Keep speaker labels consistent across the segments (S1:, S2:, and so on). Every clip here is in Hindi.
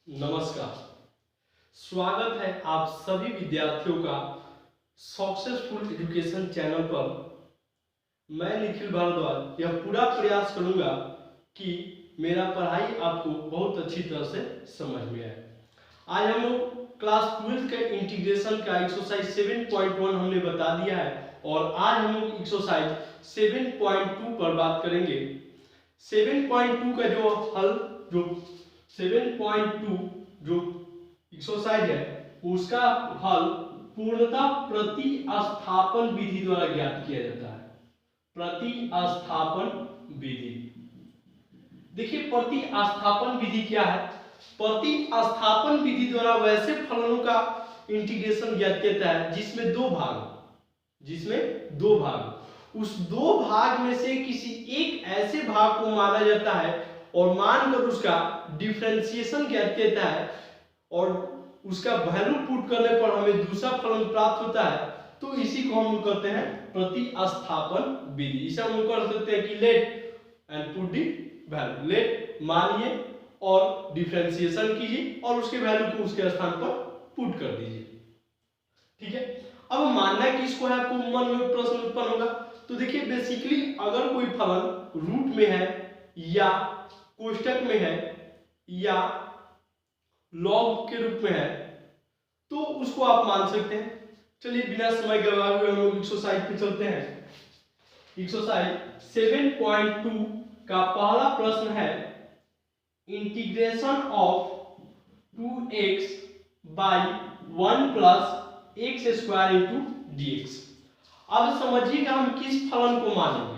S1: नमस्कार। स्वागत है आप सभी विद्यार्थियों का सक्सेसफुल एजुकेशन चैनल पर। मैं निखिल भारद्वाज यह पूरा प्रयास करूंगा कि मेरा पढ़ाई आपको बहुत अच्छी तरह से समझ में आए। आज हम लोग क्लास 12 के इंटीग्रेशन का एक्सरसाइज 7.1 हमने बता दिया है और आज हम लोग एक्सरसाइज 7.2 पर बात करेंगे। 7.2 का जो हल जो 7.2 जो एक्सरसाइज है उसका हल पूर्णतः प्रतिस्थापन विधि द्वारा ज्ञात किया जाता है। प्रतिस्थापन विधि, देखिए प्रतिस्थापन विधि क्या है। प्रतिस्थापन विधि द्वारा वैसे फलनों का इंटीग्रेशन ज्ञात किया जाता है जिसमें दो भाग उस दो भाग में से किसी एक ऐसे भाग को माना जाता है और मानकर उसका डिफरेंशिएशन ज्ञात किया जाता है और उसका वैल्यू पुट करने पर हमें दूसरा फलन प्राप्त होता है, तो इसी को हम करते हैं प्रतिस्थापन विधि। इसे हम कर सकते हैं कि let and put the value, let मानिए और डिफरेंशिएशन कीजिए और उसके वैल्यू को उसके स्थान पर पुट कर दीजिए। ठीक है, अब मानना किसको है, आपको मन में प्रश्न उत्पन्न होगा। तो देखिए बेसिकली अगर कोई फलन रूट में है या कोष्टक में है या लॉग के रूप में है तो उसको आप मान सकते हैं। चलिए बिना समय गवाए हुए हम लोग एक्सरसाइज पे चलते हैं। एक्सरसाइज 7.2 का पहला प्रश्न है integration of 2x by 1 plus x square into dx। अब समझिएगा हम किस फलन को मानेंगे।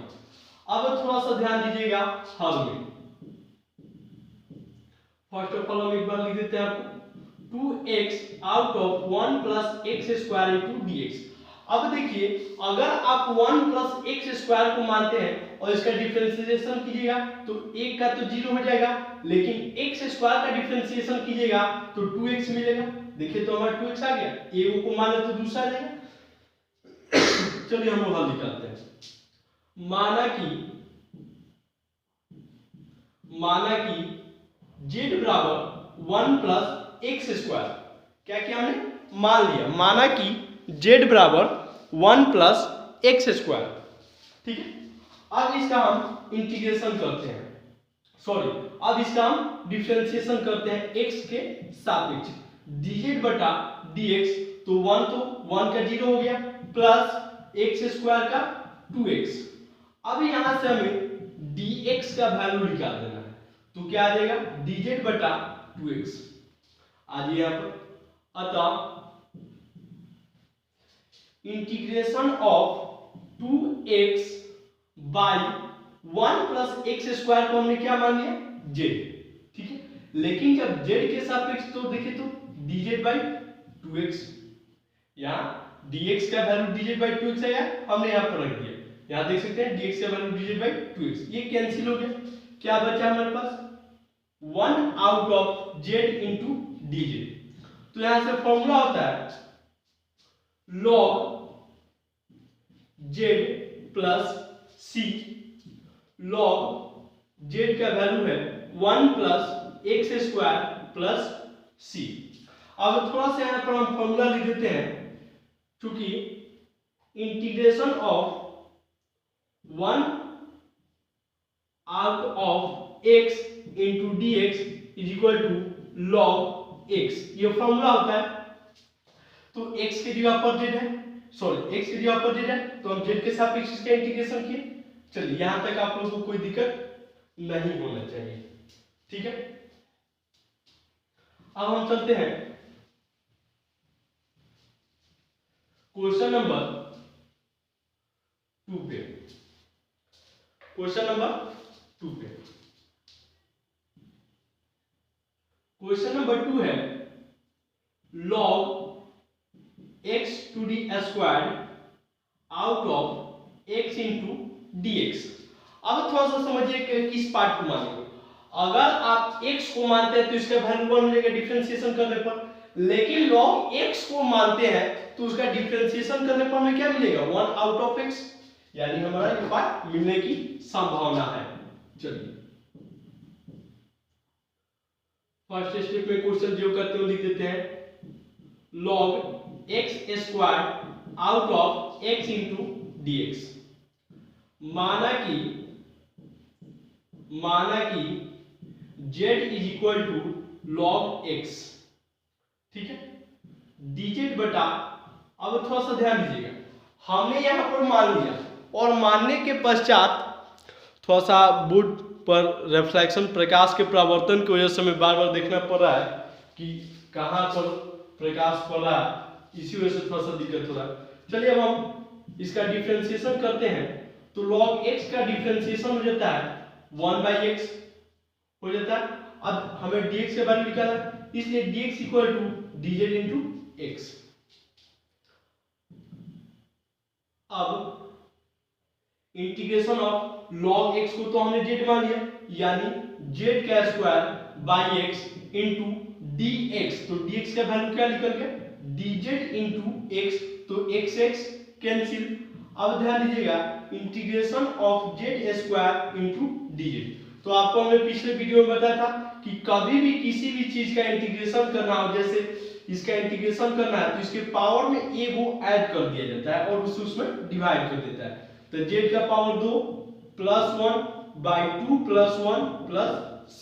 S1: अब थोड़ा सा ध्यान दीजिएगा हल में। फर्स्ट ऑफ ऑल हम एक बार लिख देते हैं आपको 2x out of 1 plus x square into dx। अब देखिए अगर आप 1 प्लस एक्स स्क्वायर को मानते हैं और इसका डिफरेंशिएशन कीजिएगा तो एक का तो 0 हो जाएगा, लेकिन एक्स स्क्वायर का डिफरेंशिएशन कीजिएगा तो 2x मिलेगा। देखिए तो हमारा 2x आ गया, एक को माने तो दूसरा आ जाएगा। चलिए हम हल निकालते हैं। माना कि z बराबर 1 प्लस एक्स स्क्वायर, क्या किया हमने मान लिया, माना कि z बराबर 1 प्लस एक्स स्क्वायर। ठीक है, अब इसका हम इंटीग्रेशन करते हैं, अब इसका हम डिफरेंशिएशन करते हैं x के सापेक्ष। dz बटा dx तो 1 का 0 हो गया प्लस एक्स स्क्वायर का 2x। अब यहां से हमें dx का वैल्यू निकाल देना है, तो क्या आ जाएगा dz बटा 2x आ जाइए यहां पर। अतः integration of 2x by 1 plus x square को हमने क्या मान लिया z। ठीक है, लेकिन जब z के सापेक्ष तो देखिए तो dz बाई 2x, यहां dx का वैल्यू dz बाई 2x है, हमने यहां पर रख दिया। यहां देख सकते हैं dx का वैल्यू dz बाई 2x, ये कैंसिल हो गया। क्या बचा हमारे पास 1 out of z into dz। तो यहां से फॉर्मूला होता है log z plus c। log z का वैल्यू है 1 plus x square plus c। अब थोड़ा सा यहां पर हम फॉर्मूला लिख देते हैं, क्योंकि integration of 1 out of x into dx is equal to log x, ये फॉर्मूला होता है। तो x की जगह पर z है, x की जगह पर z है तो हम z के सापेक्ष इसका इंटीग्रेशन किए। चलिए यहां तक आप लोगों को कोई दिक्कत नहीं होना चाहिए। ठीक है, अब हम चलते हैं क्वेश्चन नंबर 2 पे। क्वेश्चन नंबर 2 पे क्वेश्चन नंबर 2 है log x to the square out of x into dx। अब थोड़ा सा समझिए कि किस पार्ट को मानेंगे। अगर आप x को मानते हैं तो इसका वैल्यू 1 हो जाएगा डिफरेंशिएशन करने पर, लेकिन log x को मानते हैं तो उसका डिफरेंशिएशन करने पर हमें क्या मिलेगा 1 आउट ऑफ x, यानी हमारा ये पार्ट मिलने की संभावना है। चलिए फर्स्ट स्टेप में क्वेश्चन जो करते हैं लिख देते हैं log x square out of x into dx। माना कि z is equal to log x, ठीक है, dz बटा, अब थोड़ा सा ध्यान दीजिएगा, हमने यहाँ पर मान लिया और मानने के पश्चात थोड़ा सा बोर्ड पर रिफ्लेक्शन प्रकाश के परावर्तन की वजह से हमें बार बार देखना पड़ रहा है कि कहाँ पर प्रकाश पड़ रहा है, इसी वजह से थोड़ा सा दिक्कत हो रहा है। चलिए अब हम इसका डिफरेंशिएशन करते हैं। तो log x का डिफरेंशिएशन हो जाता है 1/x हो जाता है। अब हमें dx के वैल्यू निकालना है, इसलिए dx equal to dz into x। अब इंटीग्रेशन ऑफ log x को तो हमने z मान लिया, यानी z का square by x into dx। तो dx का वैल्यू क्या निकल गया, dz इंटू x, तो x कैंसिल। अब ध्यान दीजिएगा integration of z square into dz। तो आपको हमने पिछले वीडियो में बताया था कि कभी भी किसी भी चीज का इंटीग्रेशन करना हो, जैसे इसका इंटीग्रेशन करना है तो इसके पावर में a को ऐड कर दिया जाता है और उसमें डिवाइड कर देता है। तो z का power 2 plus 1 by 2 plus 1 plus c,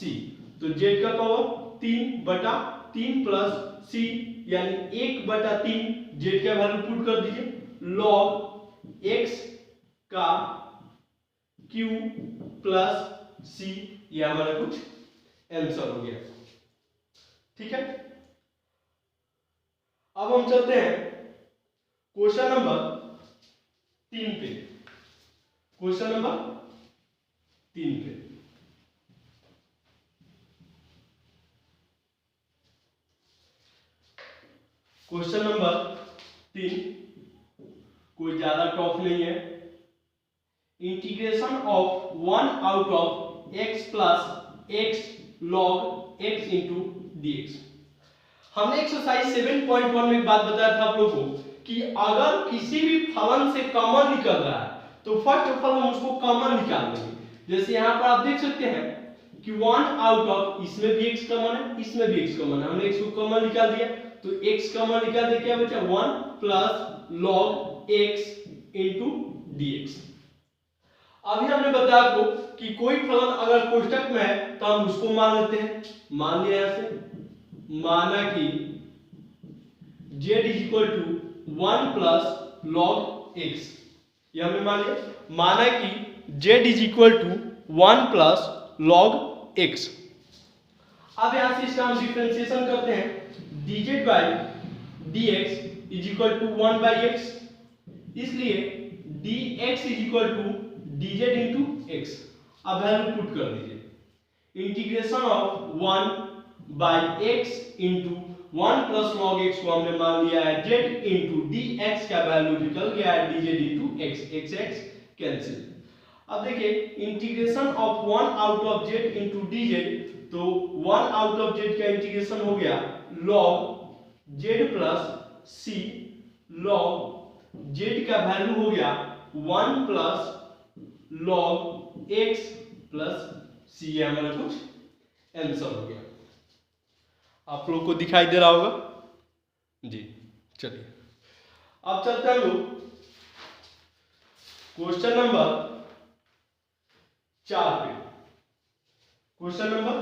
S1: तो z का पावर 3 बटा 3 प्लस c, यानी 1/3 z का वैल्यू पुट कर दीजिए, log x का q प्लस c, ये हमारा कुछ आंसर हो गया, ठीक है। अब हम चलते हैं क्वेश्चन नंबर 3 पे। क्वेश्चन नंबर 3 पे क्वेश्चन नंबर 3 कोई ज्यादा टफ नहीं है। Integration of 1 out of x plus x log x into dx। हमने एक्सरसाइज 7.1 में एक बात बताया था आप लोगों को कि अगर किसी भी फलन से कॉमन निकल रहा है तो फर्स्ट ऑफ ऑल हम उसको कॉमन निकाल देंगे। जैसे यहाँ पर आप देख सकते हैं कि 1 आउट ऑफ, इसमें भी x कॉमन है, इसमें भी x कॉमन है, हमने x को कॉमन निकाल दिया, तो x कॉमन निकाल दे, क्या बचा 1 plus log x into dx। अभी हमने बताया आपको कि कोई फलन अगर कोष्टक में है तो हम उसको मान लेते हैं। मान लिया ऐसे, माना कि z is equal to 1 plus log x, ये हमने मान लिया। माना कि z is equal to 1 plus log x। अब यहां से इसका हम डिफरेंशिएशन करते हैं, dz by dx is equal to 1/x, इसलिए dx is equal to dz into x। अब वैल्यू पुट कर दीजिए, integration of 1 by x into 1 plus log x को हमने मान लिया है z इंटू dx का वैल्यू निकल गया है dz into x, x cancel. अब देखिए integration of 1 out of z into dz, तो 1 आउट ऑफ z का इंटीग्रेशन हो गया log z plus c, log z का वैल्यू हो गया 1 plus log x plus c, ये हमारा कुछ आंसर हो गया। आप लोग को दिखाई दे रहा होगा जी। चलिए अब चलते हैं लोग क्वेश्चन नंबर 4 पे। क्वेश्चन नंबर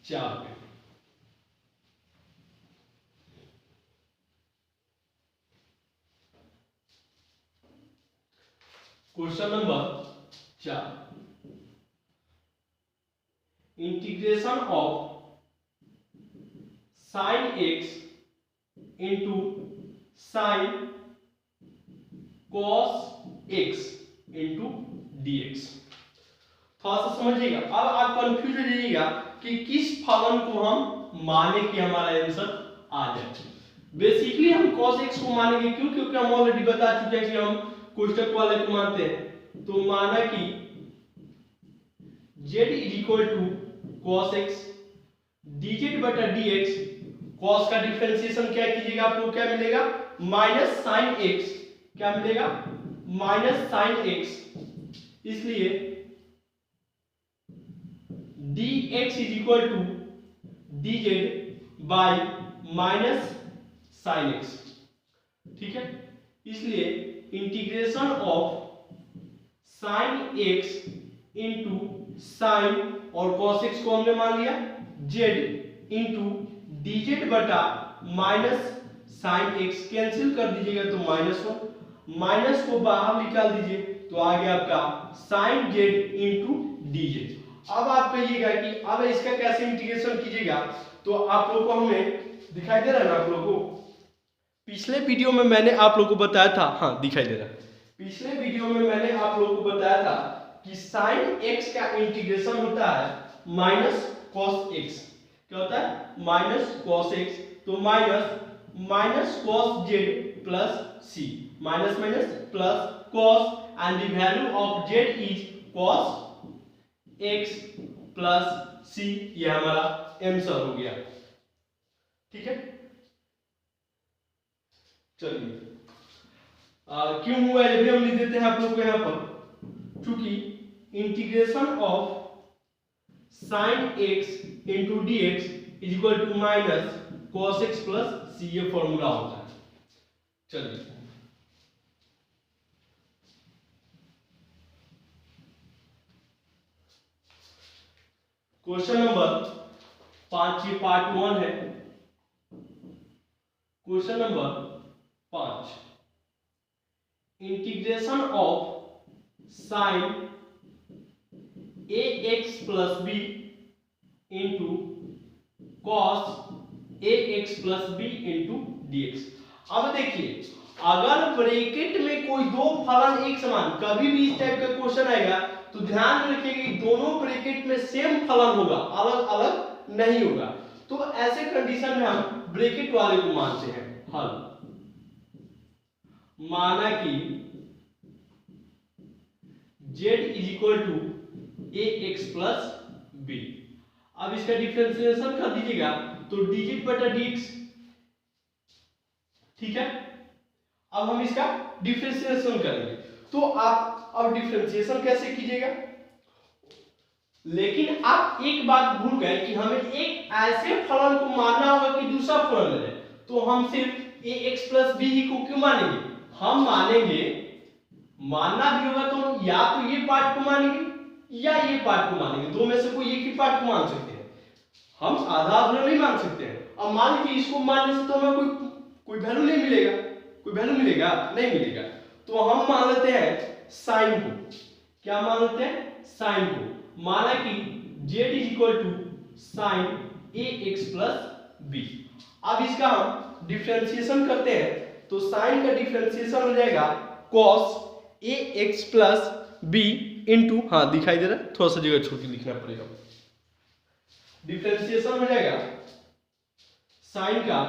S1: 4 पे question number 4, integration of sin x into sin cos x into dx। थोड़ा सा समझिएगा, अब आप कंफ्यूज हो जाइएगा कि किस फलन को हम माने कि हमारा आंसर आ जाए। बेसिकली हम cos x को मानेंगे, क्यों? क्योंकि हम ऑलरेडी बता चुके हैं कि हम कोष्टक वाले को मानते हैं। तो माना कि z is equal to cos x, dz बटा dx, cos का डिफरेंशिएशन क्या कीजिएगा, आपको क्या मिलेगा माइनस साइन x, क्या मिलेगा माइनस साइन x, इसलिए dx is equal to dz by minus sine x. ठीक है, इसलिए integration of sine x into sine और कॉस एक्स को हमने मान लिया जेड इंटू dz बटा माइनस साइन एक्स, कैंसिल कर दीजिएगा तो -1, माइनस को बाहर निकाल दीजिए तो आ गया आपका साइन जेड इंटू dz। अब आप कहिएगा कि अब इसका कैसे इंटीग्रेशन कीजिएगा, तो आप लोगों को हमने दिखाई दे रहा है ना आप लोगों को, पिछले वीडियो में मैंने आप लोगों को बताया था, हाँ दिखाई दे रहा है, पिछले वीडियो में मैंने आप लोगों को बताया था कि साइन एक्स का इंटीग्रेशन होता है माइनस कॉस एक्स। क्या होता है? माइनस कॉस एक्स, तो minus cos z plus C, minus minus plus cos and the value of z is cos x plus C, ये हमारा आंसर हो गया। ठीक है, चलिए क्यों हुआ ये भी हम लिख देते हैं आप लोग को यहां पर, क्योंकि integration of sine x into d x is equal to minus cos x plus C, ये फॉर्मूला होता है। चलिए क्वेश्चन नंबर 5, ये पार्ट 1 है। Question number 5, integration of sine a x plus b into cos a x plus b into d x. अब देखिए, अगर ब्रैकेट में कोई दो फलन एक समान, कभी भी इस टाइप का क्वेश्चन आएगा तो ध्यान में रखिएगा कि दोनों ब्रैकेट में सेम फलन होगा, अलग अलग नहीं होगा। तो ऐसे कंडीशन में हम ब्रैकेट वाले को मानते हैं हल। माना कि z is equal to a x plus b. अब इसका डिफरेंशिएशन कर दीजिएगा तो dz बटा dx। ठीक है, अब हम इसका डिफरेंशिएशन करेंगे, तो आप अब डिफरेंशिएशन कैसे कीजिएगा, लेकिन आप एक बात भूल गए कि हमें एक ऐसे फलन को मानना होगा कि दूसरा फलन ले, तो हम सिर्फ ए एक्स प्लस बी को क्यों मानेंगे, हम मानेंगे, मानना भी होगा तो या तो ये पार्ट को मानेंगे या ये पार्ट को मानेंगे, दो में से कोई एक ही पार्ट को मान सकते हैं, हम आधा अधूरा नहीं मान सकते हैं। अब मान लीजिए इसको मानने से तो हमें कोई वैल्यू नहीं मिलेगा, कोई वैल्यू मिलेगा नहीं मिलेगा, तो हम मान लेते हैं साइन को। क्या मान लेते हैं? साइन को। माना कि z is equal to sine a x plus b. अब इसका हम डिफरेंशिएशन करते हैं तो साइन का डिफरेंशिएशन हो जाएगा cos a x plus b into, हाँ दिखाई दे रहा है, थोड़ा सा जगह छोड़ के लिखना पड़ेगा, डिफरेंशिएशन हो जाएगा साइन का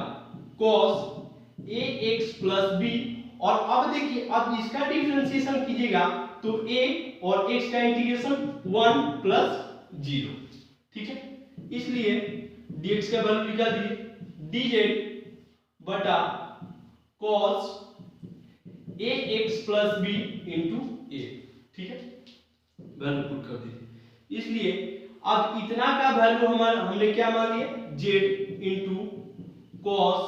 S1: cos a x plus B. और अब देखिए, अब इसका डिफरेंशिएशन कीजिएगा तो a और x का इंटीग्रेशन 1 प्लस 0। ठीक है, इसलिए dx का वैल्यू निकाल दीजिए, dz बटा cos a x plus b into ए। ठीक है, वैल्यू पुट कर दीजिए, इसलिए अब इतना का वैल्यू हमारा हमने क्या मान लिया, z into cos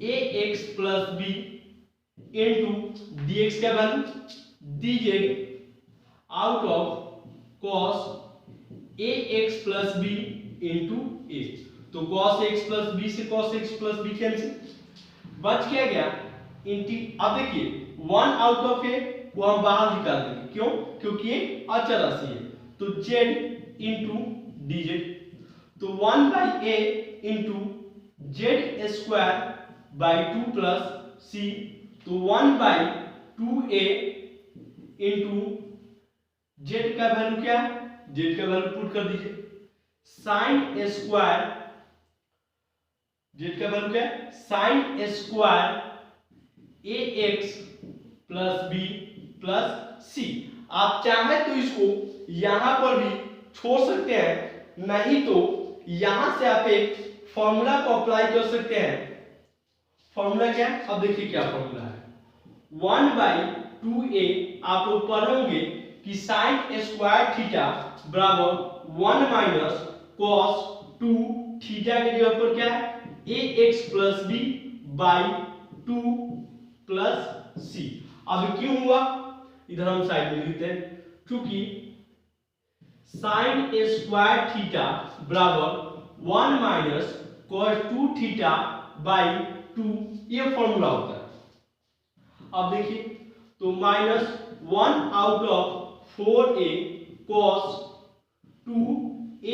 S1: a x plus b into dx का value dz out of cos a x plus b into a. तो cos एक्स प्लस बी से cos x plus b cancel, बच क्या गया अब देखिए 1 आउट ऑफ ए को हम बाहर निकाल देंगे, क्यों? क्योंकि ये अचर राशि है, तो z इंटू dz, तो 1 by a into z square by 2 plus C, तो 1 बाई 2a इंटू जेड का वैल्यू क्या है, जेड का वैल्यू पुट कर दीजिए, साइन स्क्वायर, जेड का वैल्यू क्या है, sine square a x plus b plus C. आप चाहे तो इसको यहां पर भी छोड़ सकते हैं, नहीं तो यहां से आप एक फॉर्मूला को अप्लाई कर सकते हैं। फॉर्मूला क्या है, अब देखिए क्या फॉर्मूला है, 1 बाई 2a। आप लोग पढ़ोगे कि साइन स्क्वायर थीटा बराबर 1 माइनस कॉस 2 थीटा की जगह पर क्या है ax plus b by 2 plus C. अब क्यों हुआ, इधर हम साइड में लिखते हैं, क्योंकि साइन ए स्क्वायर थीटा बराबर 1 माइनस cos 2 थीटा बाई 2 ये फॉर्मूला होता है। अब देखिए तो minus 1 out of 4a cos 2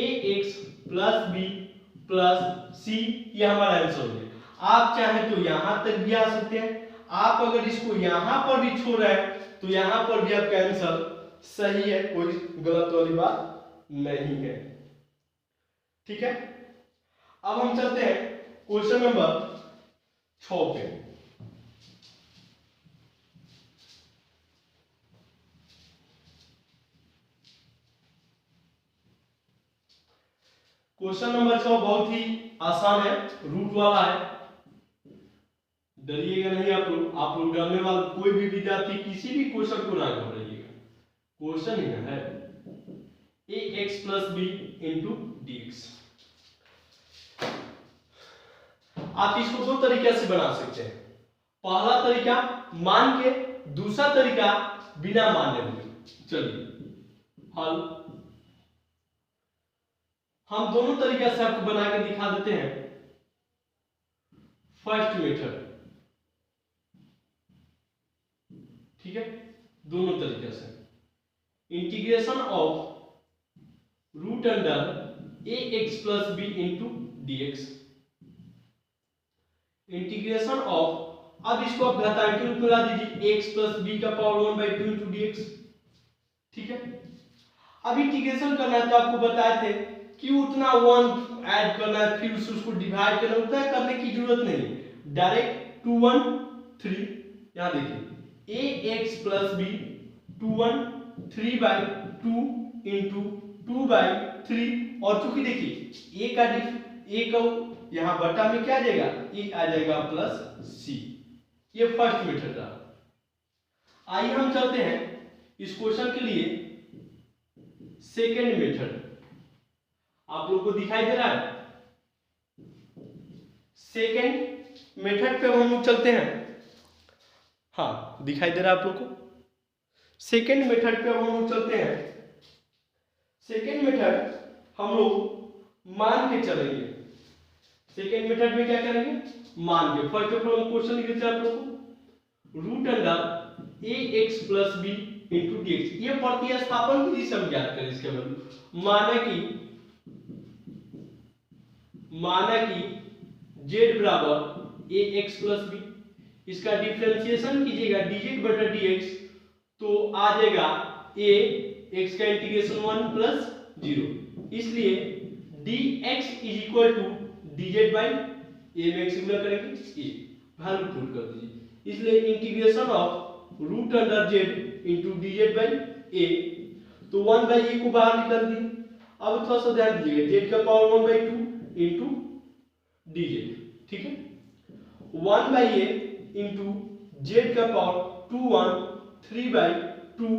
S1: ax plus b plus C, ये हमारा आंसर हो गया। आप चाहे तो यहां तक भी आ सकते हैं, आप अगर इसको यहां पर भी छोड़ रहे हैं तो यहां पर भी आपका आंसर सही है, कोई गलत वाली बात नहीं है। ठीक है, अब हम चलते हैं क्वेश्चन नंबर 6 पे। क्वेश्चन नंबर 6 बहुत ही आसान है, रूट वाला है, डरिएगा नहीं आप लोग डरने वाला कोई भी विद्यार्थी किसी भी क्वेश्चन को ना घबराइएगा, क्वेश्चन ही है ax plus b into d x. आप इसको दो तरीके से बना सकते हैं, पहला तरीका मान के, दूसरा तरीका बिना माने हुए। चलिए हल हम दोनों तरीके से आपको बना के दिखा देते हैं। फर्स्ट मेथड, ठीक है, दोनों तरीके से integration of root under a x plus b into d x, integration of, अब इसको आप घातांक के रूप में ला दीजिए x प्लस बी का पावर 1/2 इंटू dx। ठीक है, अब इंटीग्रेशन करना है तो आपको बताए थे कि उतना 1 ऐड करना है, फिर उसको डिवाइड करना, उतना करने की जरूरत नहीं, डायरेक्ट 2 1 3, यहां देखिए ax प्लस बी 2 1 3/2 इंटू 2/3, और चूंकि देखिए a का यहां बटा में क्या आ जाएगा, ए आ जाएगा प्लस सी। ये फर्स्ट मेथड रहा। आइए हम चलते हैं इस क्वेश्चन के लिए सेकेंड मेथड। आप लोग को दिखाई दे रहा है, सेकेंड मेथड पे हम लोग चलते हैं। हाँ दिखाई दे रहा है आप लोग को, सेकेंड मेथड पे हम लोग चलते हैं। सेकेंड मेथड हम लोग मान के चलेंगे, सेकेंड मेथड में क्या करेंगे, मान के। फर्स्ट ऑफ ऑल क्वेश्चन लिख देते हैं आप लोगों को, root under a x plus b into d x, ये प्रतिस्थापन विधि से हम ज्ञात करें इसके वैल्यू। माना कि z बराबर ए एक्स प्लस बी, इसका डिफरेंशिएशन कीजिएगा dz बटा dx, तो आ जाएगा a x का इंटीग्रेशन 1 प्लस 0, इसलिए dx is equal to dz by a में x गुणा करेंगे a, वैल्यू पुट कर दीजिए, इसलिए integration of root under z into dz by a, तो 1 बाई a को बाहर निकाल दिए। अब थोड़ा सा ध्यान दीजिएगा, z का पावर 1/2 इंटू dz, ठीक है, 1 बाई a इंटू z का पावर 2 1 3/2,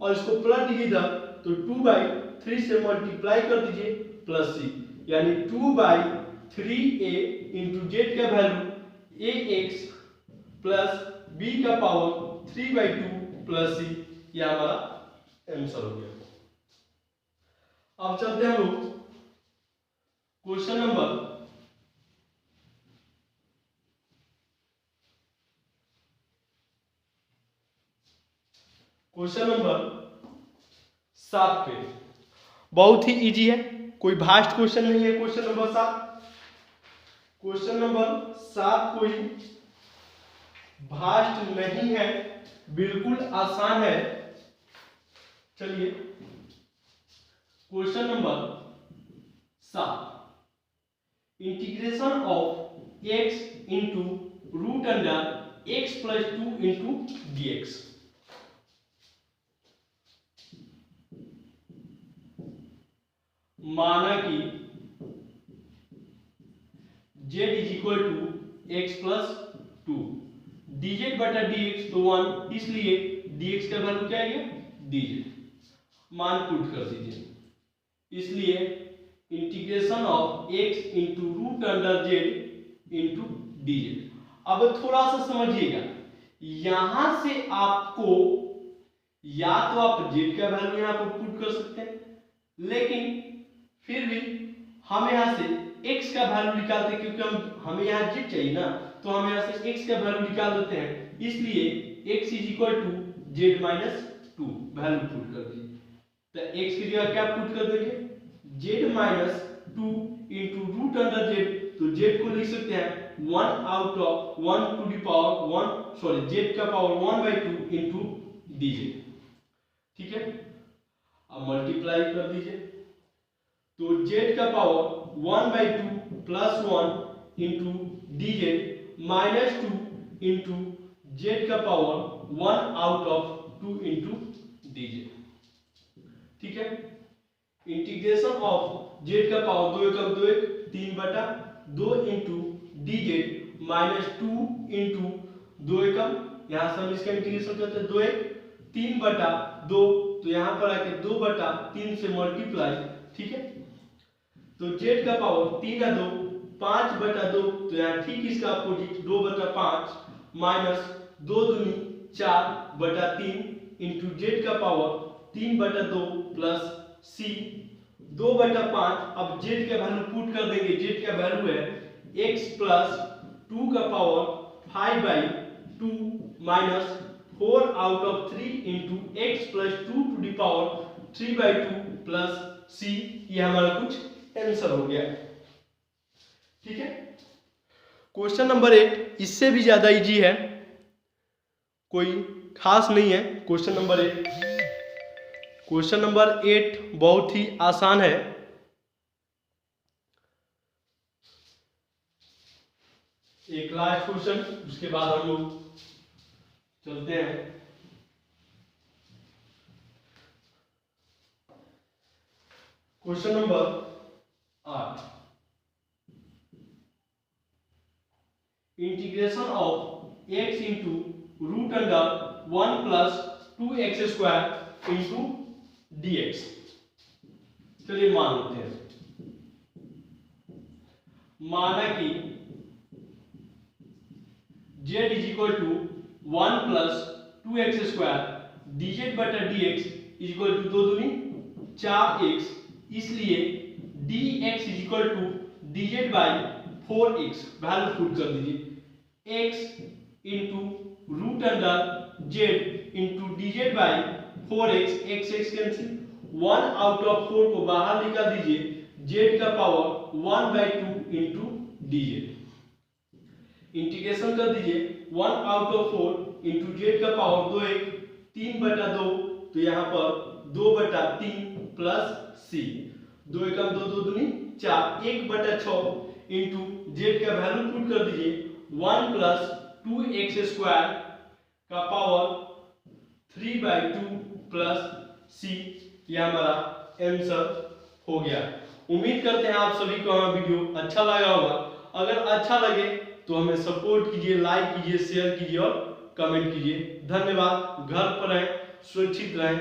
S1: और इसको प्लस दीजिए तो 2/3 से मल्टीप्लाई कर दीजिए प्लस c, यानी 2/3a इंटू जेड का वैल्यू ax प्लस b का पावर 3/2 प्लस c, यह हमारा आंसर हो गया। अब चलते हैं हम लोग क्वेश्चन नंबर 7 पे। बहुत ही इजी है, कोई भास्ट क्वेश्चन नहीं है। क्वेश्चन नंबर 7 कोई भास्ट नहीं है, बिल्कुल आसान है। चलिए question number 7, integration of x into root under x plus 2 into d x. माना कि z is equal to x plus 2, dz बटा dx तो 1, इसलिए dx का वैल्यू क्या है, dz, मान पुट कर दीजिए, इसलिए integration of x into root under z into d z. अब थोड़ा सा समझिएगा, यहां से आपको या तो आप जेड का वैल्यू यहां पर पुट कर सकते हैं, लेकिन फिर भी हम यहां से x का वैल्यू निकालते हैं, क्योंकि हमें यहां जेड चाहिए ना, तो हम यहां से x का वैल्यू निकाल देते हैं। इसलिए x is equal to z minus 2 value put कर दीजिए। तो x की जगह क्या पुट कर देंगे, z minus 2 into root under z. तो जेड को लिख सकते हैं 1 out of 1 to the power 1 sorry z का पावर 1/2 इंटू डी जेड। ठीक है, अब मल्टीप्लाई कर दीजिए। तो जेड का power 1/2 plus 1 into d z minus 2 into z का power 1 out of 2 into d z. ठीक है, इंटीग्रेशन ऑफ जेड का पावर 2 एकम 2 एक 3/2 into d z minus 2 into 2 एकम, यहाँ से हम इसका इंटीग्रेशन करते हैं 2 एक 3/2, तो यहाँ पर आके 2/3 से मल्टीप्लाई। ठीक है, तो जेड का पावर 3 या 2 5/2, तो यहाँ ठीक इसका अपोजिट 2/5 माइनस 2 दूनी 4/3 इंटू जेड का पावर 3/2 प्लस सी 2/5। अब जेड का वैल्यू पुट कर देंगे, जेड का वैल्यू है x प्लस 2 का power 5/2 minus 4 out of 3 into x plus 2 to the power 3/2 plus C. ये हमारा कुछ आंसर हो गया। ठीक है, क्वेश्चन नंबर 8 इससे भी ज्यादा इजी है, कोई खास नहीं है। क्वेश्चन नंबर 8 बहुत ही आसान है। एक लास्ट क्वेश्चन, उसके बाद हम लोग चलते हैं। Question number 8, integration of x into root under 1 plus 2x square into dx। चलिए मान लेते हैं, माना कि z is equal to 1 plus 2x square dz बटा dx इज इक्वल टू 2 दूनी 4x, इसलिए dx is equal to dz by 4x। Value put कर दीजिए, x into root under z into dz by 4x, x cancel, 1 out of 4 को बाहर निकाल दीजिए, z का पावर 1/2 इंटू dz। इंटीग्रेशन कर दीजिए 1 आउट ऑफ 4 इंटू जेड का पावर 2 एक 3/2, तो यहाँ पर 2/3 प्लस सी 2 एकम 2 2 दूनी 4 1/6 इंटू जेड का वैल्यू पुट कर दीजिए 1 प्लस 2x स्क्वायर का पावर 3/2 प्लस सी। यह हमारा आंसर हो गया। उम्मीद करते हैं आप सभी को हमारा वीडियो अच्छा लगा होगा। अगर अच्छा लगे तो हमें सपोर्ट कीजिए, लाइक कीजिए, शेयर कीजिए और कमेंट कीजिए। धन्यवाद। घर पर रहें, सुरक्षित रहें।